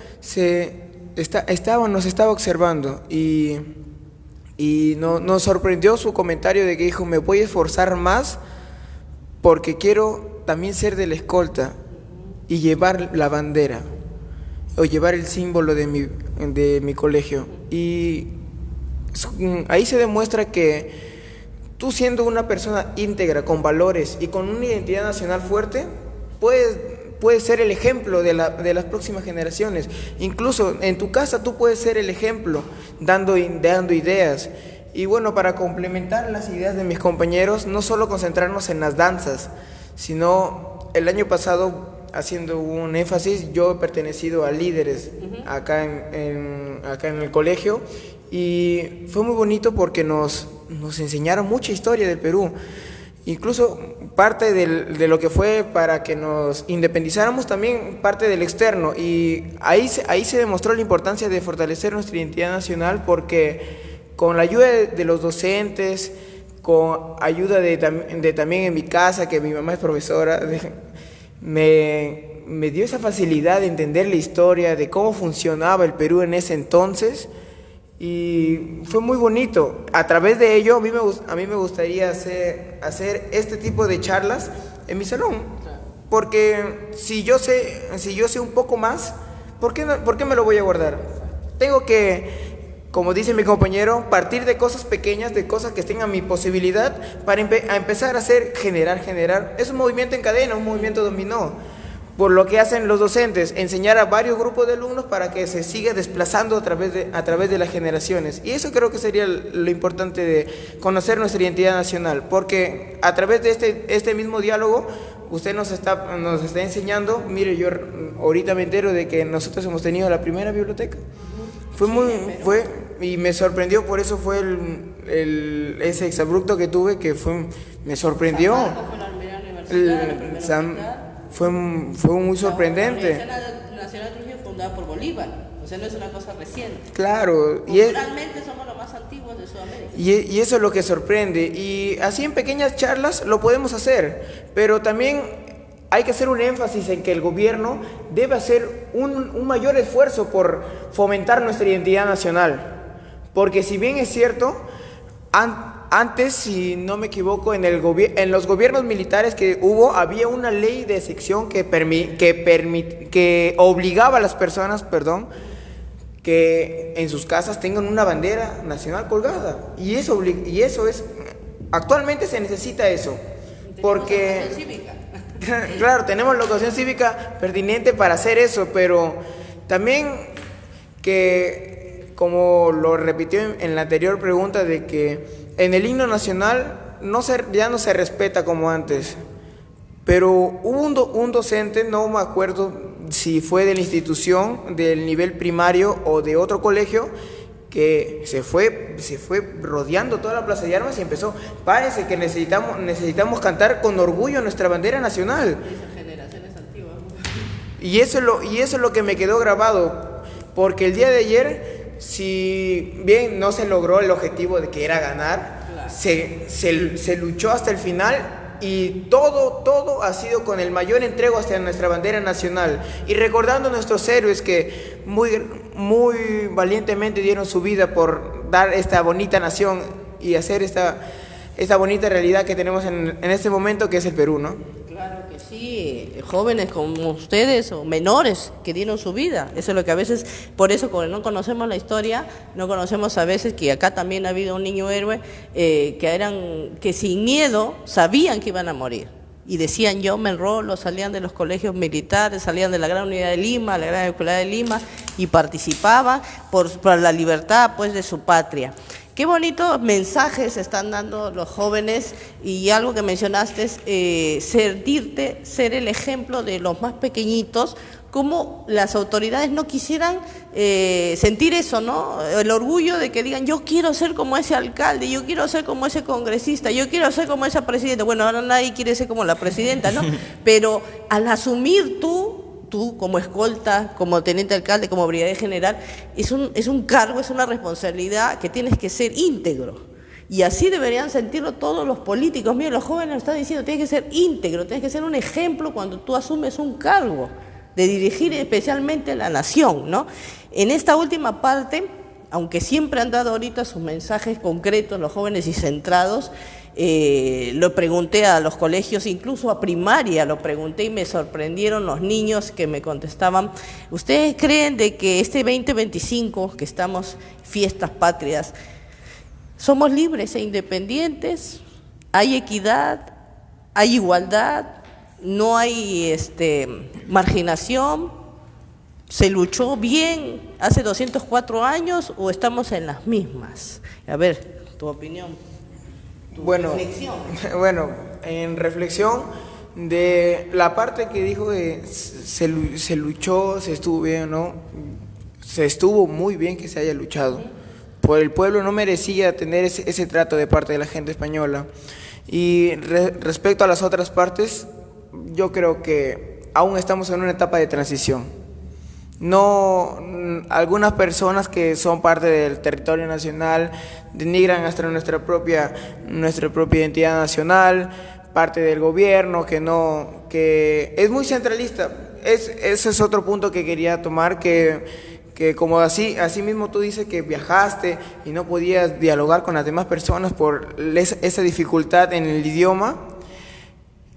nos estaba observando, y nos sorprendió su comentario de que dijo: me voy a esforzar más porque quiero también ser de la escolta y llevar la bandera o llevar el símbolo de mi colegio. Y ahí se demuestra que tú, siendo una persona íntegra, con valores y con una identidad nacional fuerte, puedes ser el ejemplo de las próximas generaciones. Incluso en tu casa tú puedes ser el ejemplo, dando ideas. Y bueno, para complementar las ideas de mis compañeros, no solo concentrarnos en las danzas, sino el año pasado, haciendo un énfasis, yo he pertenecido a líderes acá en el colegio, y fue muy bonito porque nos enseñaron mucha historia del Perú. Incluso parte de lo que fue para que nos independizáramos, también parte del externo, y ahí se demostró la importancia de fortalecer nuestra identidad nacional, porque con la ayuda de los docentes, con ayuda de también en mi casa, que mi mamá es profesora, me dio esa facilidad de entender la historia, de cómo funcionaba el Perú en ese entonces, y fue muy bonito. A través de ello, a mí me gustaría hacer este tipo de charlas en mi salón, porque si yo sé un poco más, ¿por qué me lo voy a guardar? Tengo que, como dice mi compañero, partir de cosas pequeñas, de cosas que tengan mi posibilidad, para empezar a generar. Es un movimiento en cadena, un movimiento dominó. Por lo que hacen los docentes, enseñar a varios grupos de alumnos para que se siga desplazando a través de las generaciones. Y eso creo que sería lo importante de conocer nuestra identidad nacional, porque a través de este mismo diálogo, usted nos está enseñando. Mire, yo ahorita me entero de que nosotros hemos tenido la primera biblioteca. Y me sorprendió, por eso fue ese exabrupto que tuve, me sorprendió. Fue muy sorprendente. La Universidad Nacional de Trujillo, fundada por Bolívar, o sea, no es una cosa reciente. Claro. Culturalmente somos los más antiguos de Sudamérica. Y eso es lo que sorprende. Y así en pequeñas charlas lo podemos hacer, pero también hay que hacer un énfasis en que el gobierno debe hacer un mayor esfuerzo por fomentar nuestra identidad nacional. Porque si bien es cierto, antes, si no me equivoco, en los gobiernos militares que hubo, había una ley de sección que obligaba a las personas, que en sus casas tengan una bandera nacional colgada. Y eso es, actualmente se necesita eso. Porque, claro, tenemos la educación cívica pertinente para hacer eso, pero también que, como lo repitió en la anterior pregunta, de que en el himno nacional ya no se respeta como antes, pero hubo un docente, no me acuerdo si fue de la institución, del nivel primario o de otro colegio, que se fue rodeando toda la Plaza de Armas y empezó: párense que necesitamos cantar con orgullo nuestra bandera nacional. Generaciones antiguas. Y eso es lo que me quedó grabado, porque el día de ayer, si bien no se logró el objetivo de que era ganar, claro, se luchó hasta el final, y todo ha sido con el mayor entrego hacia nuestra bandera nacional, y recordando a nuestros héroes que muy valientemente dieron su vida por dar esta bonita nación y hacer esta bonita realidad que tenemos en este momento, que es el Perú, ¿no? Claro que sí, jóvenes como ustedes o menores que dieron su vida. Eso es lo que a veces, por eso cuando no conocemos la historia, no conocemos a veces que acá también ha habido un niño héroe que sin miedo sabían que iban a morir. Y decían: yo me enrolo, salían de los colegios militares, salían de la Gran Unidad de Lima, la Gran Escuela de Lima, y participaban por la libertad, pues, de su patria. Qué bonitos mensajes están dando los jóvenes y algo que mencionaste es sentirte, ser el ejemplo de los más pequeñitos, como las autoridades no quisieran sentir eso, ¿no? El orgullo de que digan, yo quiero ser como ese alcalde, yo quiero ser como ese congresista, yo quiero ser como esa presidenta. Bueno, ahora nadie quiere ser como la presidenta, ¿no? Pero al asumir tú como escolta, como teniente alcalde, como brigadier general, es un cargo, es una responsabilidad que tienes que ser íntegro. Y así deberían sentirlo todos los políticos. Mira, los jóvenes lo están diciendo, tienes que ser íntegro, tienes que ser un ejemplo cuando tú asumes un cargo de dirigir especialmente la nación, ¿no? En esta última parte, aunque siempre han dado ahorita sus mensajes concretos, los jóvenes y centrados, lo pregunté a los colegios, incluso a primaria lo pregunté y me sorprendieron los niños que me contestaban, ¿ustedes creen de que este 2025, que estamos fiestas patrias, somos libres e independientes? ¿Hay equidad? ¿Hay igualdad? ¿No hay marginación? ¿Se luchó bien hace 204 años o estamos en las mismas? A ver, tu opinión. Reflexión. Bueno, en reflexión de la parte que dijo de se luchó, se estuvo bien, ¿no? Se estuvo muy bien que se haya luchado. Por el pueblo no merecía tener ese trato de parte de la gente española. Y respecto a las otras partes, yo creo que aún estamos en una etapa de transición. No, algunas personas que son parte del territorio nacional denigran hasta nuestra propia identidad nacional, parte del gobierno que es muy centralista. Ese es otro punto que quería tomar, que como así mismo tú dices que viajaste y no podías dialogar con las demás personas por esa dificultad en el idioma,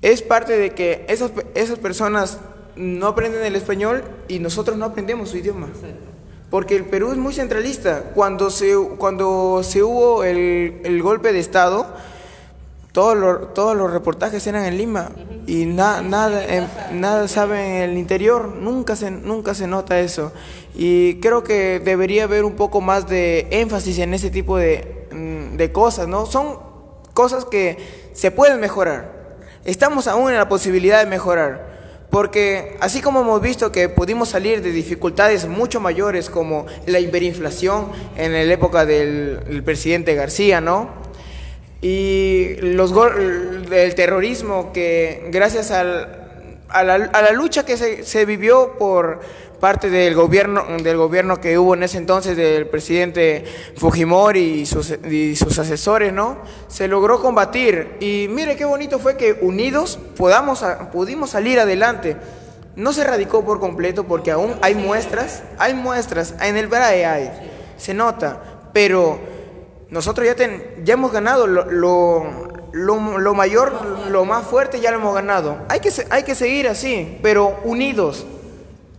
es parte de que esas personas no aprenden el español y nosotros no aprendemos su idioma. Porque el Perú es muy centralista. Cuando se hubo el golpe de Estado, todos los reportajes eran en Lima y nada saben en el interior. Nunca se nota eso. Y creo que debería haber un poco más de énfasis en ese tipo de cosas, ¿no? Son cosas que se pueden mejorar. Estamos aún en la posibilidad de mejorar. Porque así como hemos visto que pudimos salir de dificultades mucho mayores como la hiperinflación en la época del presidente García, ¿no? Y el terrorismo que gracias a la lucha que se vivió por parte del gobierno que hubo en ese entonces del presidente Fujimori y sus asesores, ¿no? Se logró combatir y mire qué bonito fue que unidos pudimos salir adelante. No se erradicó por completo porque aún hay muestras, en el BRAE se nota, pero nosotros ya hemos ganado lo mayor, lo más fuerte ya lo hemos ganado. Hay que seguir así, pero unidos.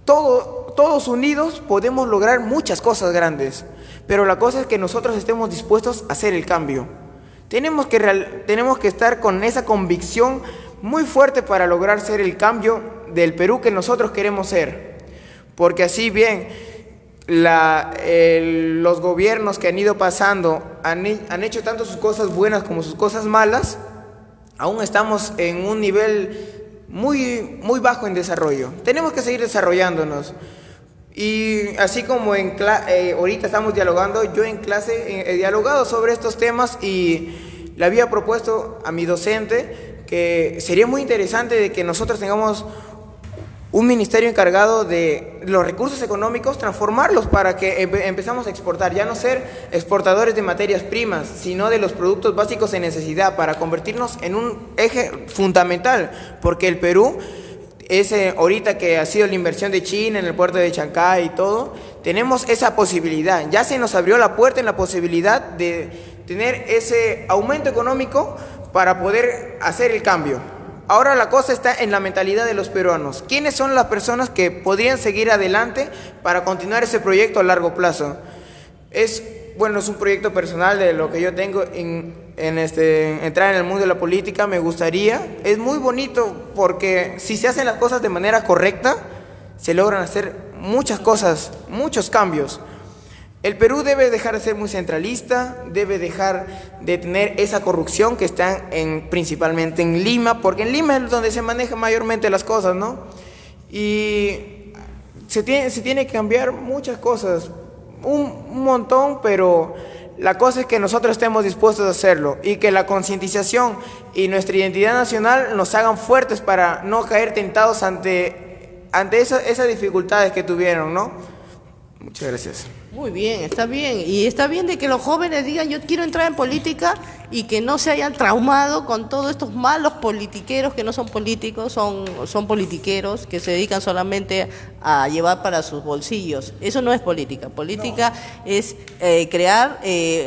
Todos unidos podemos lograr muchas cosas grandes, pero la cosa es que nosotros estemos dispuestos a hacer el cambio. Tenemos que estar con esa convicción muy fuerte para lograr ser el cambio del Perú que nosotros queremos ser. Porque así bien, los gobiernos que han ido pasando han hecho tanto sus cosas buenas como sus cosas malas, aún estamos en un nivel muy, muy bajo en desarrollo. Tenemos que seguir desarrollándonos. Y así como ahorita estamos dialogando, yo en clase he dialogado sobre estos temas y le había propuesto a mi docente que sería muy interesante de que nosotros tengamos un ministerio encargado de los recursos económicos, transformarlos para que empezamos a exportar, ya no ser exportadores de materias primas, sino de los productos básicos en necesidad, para convertirnos en un eje fundamental, porque el Perú, ahorita que ha sido la inversión de China en el puerto de Chancay y todo, tenemos esa posibilidad, ya se nos abrió la puerta en la posibilidad de tener ese aumento económico para poder hacer el cambio. Ahora la cosa está en la mentalidad de los peruanos. ¿Quiénes son las personas que podrían seguir adelante para continuar ese proyecto a largo plazo? Es un proyecto personal de lo que yo tengo entrar en el mundo de la política. Me gustaría, es muy bonito porque si se hacen las cosas de manera correcta, se logran hacer muchas cosas, muchos cambios. El Perú debe dejar de ser muy centralista, debe dejar de tener esa corrupción que está principalmente en Lima, porque en Lima es donde se manejan mayormente las cosas, ¿no? Y se tiene que cambiar muchas cosas, un montón, pero la cosa es que nosotros estemos dispuestos a hacerlo y que la concientización y nuestra identidad nacional nos hagan fuertes para no caer tentados ante esas dificultades que tuvieron, ¿no? Muchas gracias. Muy bien, está bien. Y está bien de que los jóvenes digan yo quiero entrar en política y que no se hayan traumado con todos estos malos politiqueros que no son políticos, son politiqueros que se dedican solamente a llevar para sus bolsillos. Eso no es política. Política es crear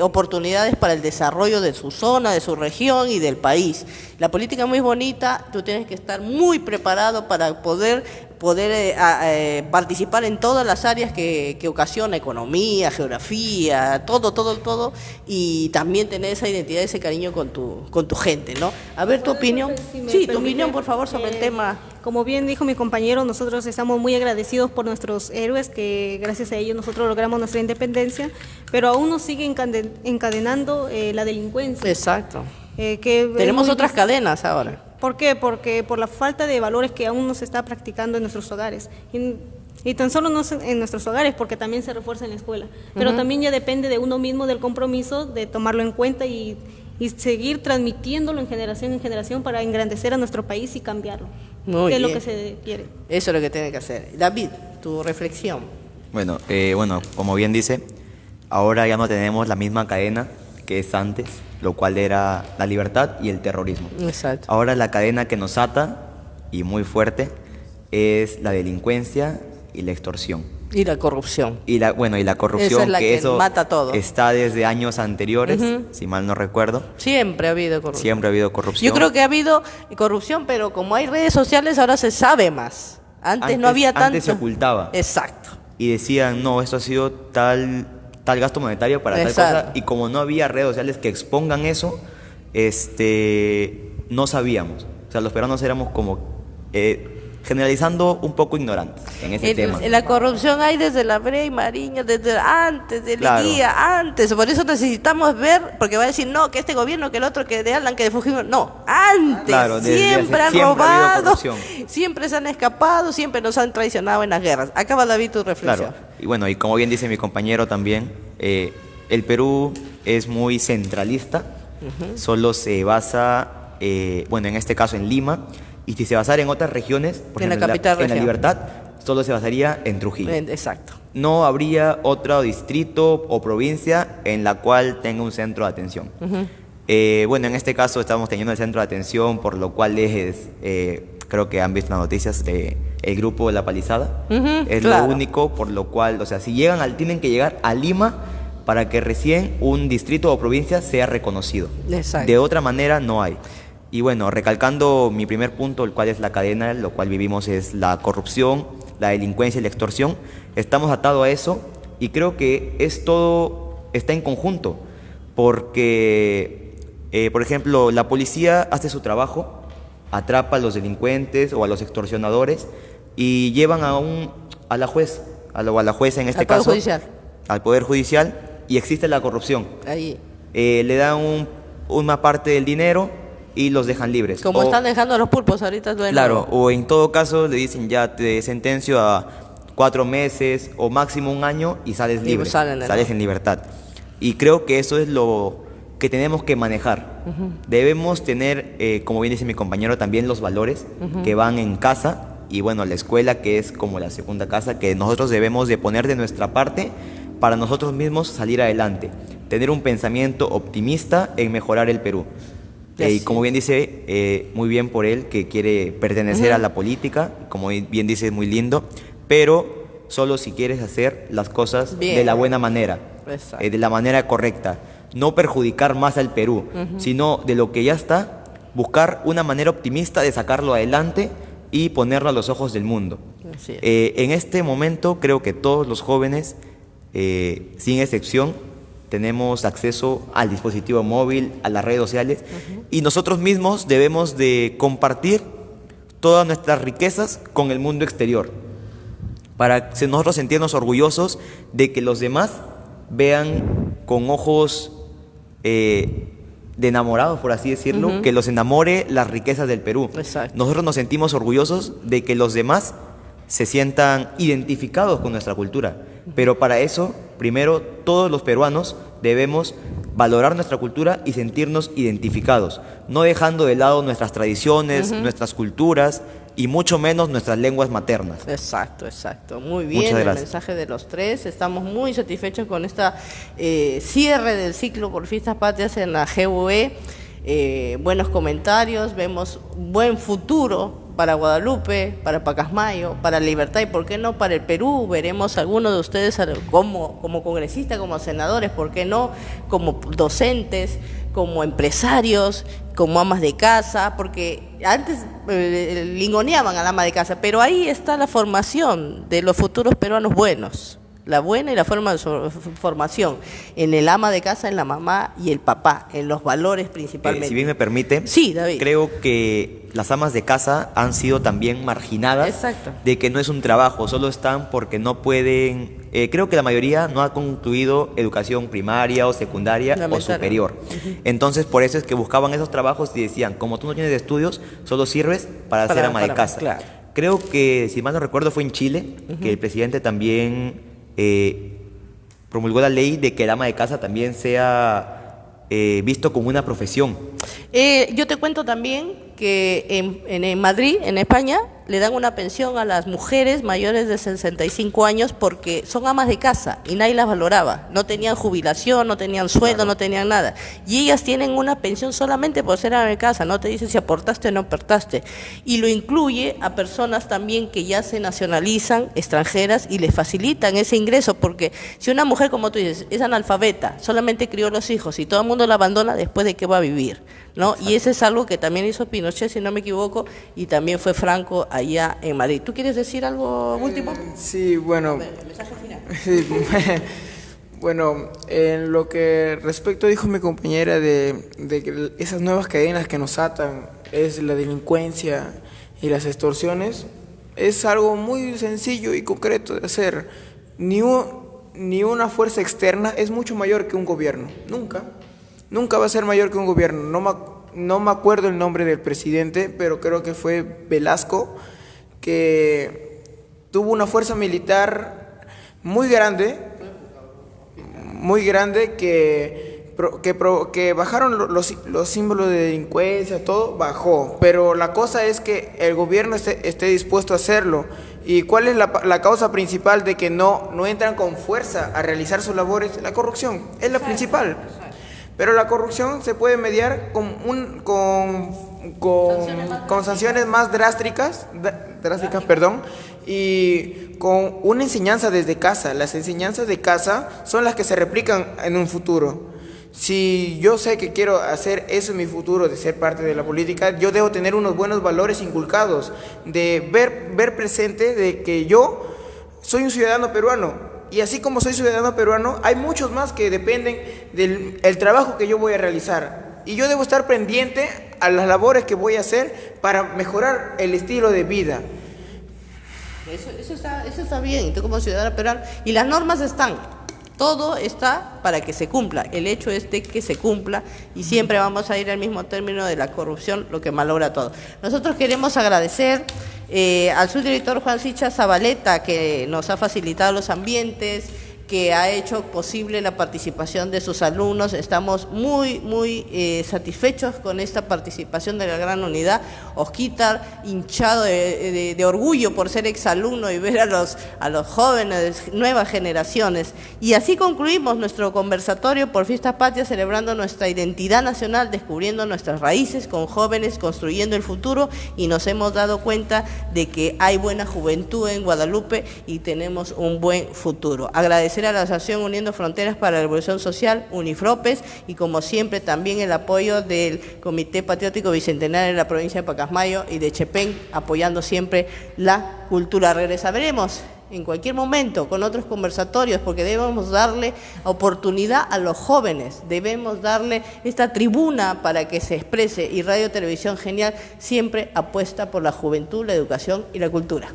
oportunidades para el desarrollo de su zona, de su región y del país. La política es muy bonita, tú tienes que estar muy preparado para poder participar en todas las áreas que ocasiona, economía, geografía, todo, y también tener esa identidad, ese cariño con tu gente, ¿no? A ver, tu opinión. Sí, tu opinión, por favor, sobre el tema. Como bien dijo mi compañero, nosotros estamos muy agradecidos por nuestros héroes, que gracias a ellos nosotros logramos nuestra independencia, pero aún nos sigue encadenando la delincuencia. Exacto. Que tenemos otras cadenas ahora. ¿Por qué? Porque por la falta de valores que aún no se está practicando en nuestros hogares. Y tan solo no en nuestros hogares, porque también se refuerza en la escuela. Pero también ya depende de uno mismo, del compromiso, de tomarlo en cuenta y seguir transmitiéndolo en generación para engrandecer a nuestro país y cambiarlo. Muy que bien. Es lo que se quiere. Eso es lo que tiene que hacer. David, tu reflexión. Bueno, como bien dice, ahora ya no tenemos la misma cadena que es antes, lo cual era la libertad y el terrorismo. Exacto. Ahora la cadena que nos ata, y muy fuerte, es la delincuencia y la extorsión. Y la corrupción. Y la corrupción, Esa es la que eso mata todo. está desde años anteriores, si mal no recuerdo. Siempre ha habido corrupción. Siempre ha habido corrupción. Yo creo que ha habido corrupción, pero como hay redes sociales, ahora se sabe más. Antes no había tanto. Antes se ocultaba. Exacto. Y decían, no, esto ha sido tal gasto monetario para tal cosa. Y como no había redes sociales que expongan eso, no sabíamos. O sea, los peruanos éramos como generalizando un poco ignorantes en ese tema. La corrupción hay desde la Frei Mariño, desde antes, del día antes. Por eso necesitamos ver, porque va a decir, no, que este gobierno, que el otro, que de Alan, que de Fujimori. No, antes. Claro, siempre han siempre robado, ha habido siempre se han escapado, siempre nos han traicionado en las guerras. Acaba, David, tu reflexión. Claro, y bueno, y como bien dice mi compañero también, el Perú es muy centralista, solo se basa, en este caso en Lima, y si se basara en otras regiones, por ejemplo, en la Libertad, solo se basaría en Trujillo. Exacto. No habría otro distrito o provincia en la cual tenga un centro de atención. En este caso estamos teniendo el centro de atención, por lo cual creo que han visto las noticias de el grupo de La Palizada. Es claro. Lo único por lo cual, o sea, si tienen que llegar a Lima para que recién un distrito o provincia sea reconocido. Exacto. De otra manera no hay. Y bueno, recalcando mi primer punto, el cual es la cadena, lo cual vivimos es la corrupción, la delincuencia y la extorsión. Estamos atados a eso y creo que todo está en conjunto, porque, por ejemplo, la policía hace su trabajo, atrapa a los delincuentes o a los extorsionadores y llevan a la jueza en este caso, Poder Judicial. Al Poder Judicial, y existe la corrupción. Ahí. Le dan una parte del dinero y los dejan libres. Como están dejando a los pulpos ahorita. Claro, o en todo caso le dicen ya te sentencio a 4 meses o máximo 1 año y sales libre, sales en libertad. Y creo que eso es lo que tenemos que manejar. Debemos tener, como bien dice mi compañero, también los valores que van en casa y bueno, la escuela, que es como la segunda casa, que nosotros debemos de poner de nuestra parte para nosotros mismos salir adelante, tener un pensamiento optimista en mejorar el Perú. Y como bien dice, muy bien por él, que quiere pertenecer a la política, como bien dice, es muy lindo, pero solo si quieres hacer las cosas de la buena manera, de la manera correcta, no perjudicar más al Perú, sino de lo que ya está, buscar una manera optimista de sacarlo adelante y ponerlo a los ojos del mundo. En este momento creo que todos los jóvenes, sin excepción, tenemos acceso al dispositivo móvil, a las redes sociales, y nosotros mismos debemos de compartir todas nuestras riquezas con el mundo exterior, para nosotros sentirnos orgullosos de que los demás vean con ojos de enamorados, por así decirlo, que los enamore las riquezas del Perú. Exacto. Nosotros nos sentimos orgullosos de que los demás se sientan identificados con nuestra cultura. Pero para eso, primero, todos los peruanos debemos valorar nuestra cultura y sentirnos identificados, no dejando de lado nuestras tradiciones, nuestras culturas y mucho menos nuestras lenguas maternas. Exacto, exacto. Muy bien, Muchas el gracias. mensaje de los tres. Estamos muy satisfechos con esta cierre del ciclo por Fiestas Patrias en la GUE. Buenos comentarios, vemos buen futuro para Guadalupe, para Pacasmayo, para Libertad y por qué no para el Perú. Veremos algunos de ustedes como congresistas, como senadores, por qué no como docentes, como empresarios, como amas de casa, porque antes lingoneaban al ama de casa, pero ahí está la formación de los futuros peruanos buenos. La buena y la formación en el ama de casa, en la mamá y el papá, en los valores principalmente. Si bien me permite, sí, David, creo que las amas de casa han sido también marginadas. Exacto. De que no es un trabajo, solo están porque no pueden. Creo que la mayoría no ha concluido educación primaria o secundaria o superior. Entonces, por eso es que buscaban esos trabajos y decían, como tú no tienes estudios, solo sirves para ser ama de casa. Claro. Creo que, si mal no recuerdo, fue en Chile, que el presidente también promulgó la ley de que el ama de casa también sea visto como una profesión. Yo te cuento también que en Madrid, en España, le dan una pensión a las mujeres mayores de 65 años porque son amas de casa y nadie las valoraba. No tenían jubilación, no tenían sueldo, no tenían nada. Y ellas tienen una pensión solamente por ser ama de casa, no te dicen si aportaste o no aportaste. Y lo incluye a personas también que ya se nacionalizan, extranjeras, y les facilitan ese ingreso, porque si una mujer, como tú dices, es analfabeta, solamente crió los hijos y todo el mundo la abandona, después de qué va a vivir, ¿no? Y eso es algo que también hizo Pinochet, si no me equivoco, y también fue Franco allá en Madrid. ¿Tú quieres decir algo último? Sí, bueno. El mensaje final. Sí, bueno, en lo que respecto dijo mi compañera de que esas nuevas cadenas que nos atan es la delincuencia y las extorsiones, es algo muy sencillo y concreto de hacer. Ni una fuerza externa es mucho mayor que un gobierno, nunca va a ser mayor que un gobierno. No me acuerdo el nombre del presidente, pero creo que fue Velasco, que tuvo una fuerza militar muy grande que bajaron los símbolos de delincuencia, todo bajó, pero la cosa es que el gobierno esté dispuesto a hacerlo. ¿Y cuál es la causa principal de que no entran con fuerza a realizar sus labores? La corrupción es la principal. Pero la corrupción se puede mediar con sanciones más drásticas, y con una enseñanza desde casa. Las enseñanzas de casa son las que se replican en un futuro. Si yo sé que quiero hacer eso en mi futuro, de ser parte de la política, yo debo tener unos buenos valores inculcados, de ver presente de que yo soy un ciudadano peruano. Y así como soy ciudadano peruano, hay muchos más que dependen del trabajo que yo voy a realizar. Y yo debo estar pendiente a las labores que voy a hacer para mejorar el estilo de vida. Eso está bien, y tú como ciudadano peruano, y las normas están, todo está para que se cumpla, el hecho es de que se cumpla, y siempre vamos a ir al mismo término de la corrupción, lo que malogra todo. Nosotros queremos agradecer al subdirector Juan Sicha Zabaleta, que nos ha facilitado los ambientes, que ha hecho posible la participación de sus alumnos. Estamos muy satisfechos con esta participación de la gran unidad. Osquitar, hinchado de orgullo por ser exalumno y ver a los jóvenes, nuevas generaciones. Y así concluimos nuestro conversatorio por Fiestas Patrias, celebrando nuestra identidad nacional, descubriendo nuestras raíces con jóvenes, construyendo el futuro, y nos hemos dado cuenta de que hay buena juventud en Guadalupe y tenemos un buen futuro. Agradecer a la Asociación Uniendo Fronteras para la Revolución Social, Unifropes, y como siempre también el apoyo del Comité Patriótico Bicentenario de la provincia de Pacasmayo y de Chepén, apoyando siempre la cultura. Regresaremos en cualquier momento con otros conversatorios, porque debemos darle oportunidad a los jóvenes, debemos darle esta tribuna para que se exprese, y Radio Televisión Genial siempre apuesta por la juventud, la educación y la cultura.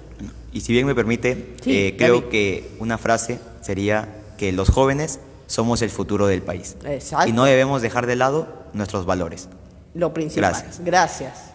Y si bien me permite, Sí, creo David. que una frase sería que los jóvenes somos el futuro del país. Exacto. Y no debemos dejar de lado nuestros valores. Lo principal. Gracias. Gracias.